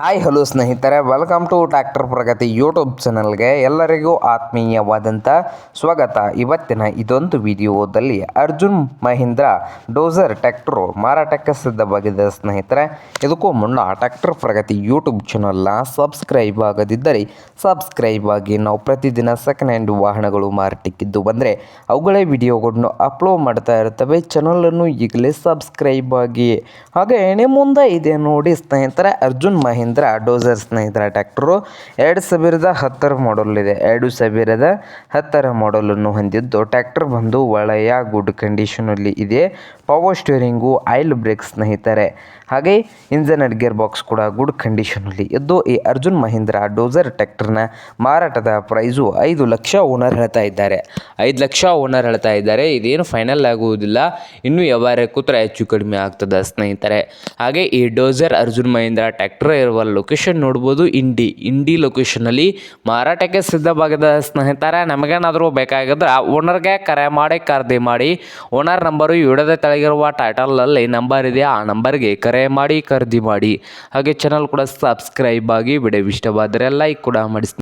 Hi hello ಸ್ನೇಹಿತರೆ, welcome to tractor Pragati YouTube ಚಾನಲ್ಗೆ ಎಲ್ಲರಿಗೂ ಆತ್ಮೀಯವಾದಂಥ ಸ್ವಾಗತ. ಇವತ್ತಿನ ಇದೊಂದು ವಿಡಿಯೋದಲ್ಲಿ ಅರ್ಜುನ್ ಮಹೀಂದ್ರ ಡೋಸರ್ ಟ್ರ್ಯಾಕ್ಟರು ಮಾರಾಟಕ್ಕೆ ಸಿದ್ಧವಾಗಿದೆ ಸ್ನೇಹಿತರೆ. ಇದಕ್ಕೂ ಮುನ್ನ ಟ್ರ್ಯಾಕ್ಟರ್ ಪ್ರಗತಿ ಯೂಟ್ಯೂಬ್ ಚಾನಲ್ನ ಸಬ್ಸ್ಕ್ರೈಬ್ ಆಗದಿದ್ದರೆ ಸಬ್ಸ್ಕ್ರೈಬ್ ಆಗಿ. ನಾವು ಪ್ರತಿದಿನ ಸೆಕೆಂಡ್ ಹ್ಯಾಂಡ್ ವಾಹನಗಳು ಮಾರಾಟಕ್ಕಿದ್ದು ಬಂದರೆ ಅವುಗಳೇ ವಿಡಿಯೋಗಳನ್ನು ಅಪ್ಲೋಡ್ ಮಾಡ್ತಾ ಇರ್ತವೆ. ಚಾನಲನ್ನು ಈಗಲೇ ಸಬ್ಸ್ಕ್ರೈಬ್ ಆಗಿ. ಹಾಗೆ ನಿಮ್ಮ ಮುಂದೆ ಇದೆ ನೋಡಿ ಸ್ನೇಹಿತರೆ, ಅರ್ಜುನ್ ಮಹೀಂದ್ರ ಡೋಸರ್ ಸ್ನೇಹಿತರ ಟ್ರ್ಯಾಕ್ಟರು 2010 ಮಾಡಲ್ ಇದೆ. 2010 ಮಾಡಲನ್ನು ಹೊಂದಿದ್ದು ಟ್ರ್ಯಾಕ್ಟರ್ ಬಂದು ಒಳ್ಳೆಯ ಗುಡ್ ಕಂಡೀಷನಲ್ಲಿ ಇದೆ. ಪವರ್ ಸ್ಟೀರಿಂಗು, ಆಯಿಲ್ ಬ್ರೇಕ್ ಸ್ನೇಹಿತರೆ, ಹಾಗೆ ಇಂಜನ್ ಅಂಡ್ ಗೇರ್ ಬಾಕ್ಸ್ ಕೂಡ ಗುಡ್ ಕಂಡೀಷನಲ್ಲಿ ಇದ್ದು ಈ ಅರ್ಜುನ್ ಮಹೀಂದ್ರ ಡೋಸರ್ ಟ್ರ್ಯಾಕ್ಟರ್ನ ಮಾರಾಟದ ಪ್ರೈಸು 5 ಲಕ್ಷ ಓನರ್ ಹೇಳ್ತಾ ಇದ್ದಾರೆ. 5 ಲಕ್ಷ ಓನರ್ ಹೇಳ್ತಾ ಇದ್ದಾರೆ. ಇದೇನು ಫೈನಲ್ ಆಗುವುದಿಲ್ಲ, ಇನ್ನೂ ವ್ಯವಹಾರ ಕೂತ್ರೆ ಹೆಚ್ಚು ಕಡಿಮೆ ಆಗ್ತದೆ ಸ್ನೇಹಿತರೆ. ಹಾಗೆ ಈ ಡೋಸರ್ ಅರ್ಜುನ್ ಮಹೀಂದ್ರ ಟ್ರ್ಯಾಕ್ಟರ್ ಇರುವ ಲೊಕೇಶನ್ ನೋಡ್ಬೋದು, ಇಂಡಿ ಲೊಕೇಶನಲ್ಲಿ ಮಾರಾಟಕ್ಕೆ ಸಿದ್ಧವಾಗಿದೆ ಸ್ನೇಹಿತರೆ. ನಮಗೇನಾದರೂ ಬೇಕಾಗಿದ್ರೆ ಓನರ್ಗೆ ಕರೆ ಮಾಡಿ ಖರೀದಿ ಮಾಡಿ. ಓನರ್ ನಂಬರು ವಿಡಿಯೋದ ತೆಳಗಿರುವ ಟೈಟಲಲ್ಲಿ ನಂಬರ್ ಇದೆ, ಆ ನಂಬರ್ಗೆ ಕರೆ ಮಾಡಿ ಖರೀದಿ ಮಾಡಿ. ಹಾಗೆ ಚಾನಲ್ ಕೂಡ ಸಬ್ಸ್ಕ್ರೈಬ್ ಆಗಿ. ವಿಡಿಯೋ ಇಷ್ಟವಾದರೆ ಲೈಕ್ ಕೂಡ ಮಾಡಿ.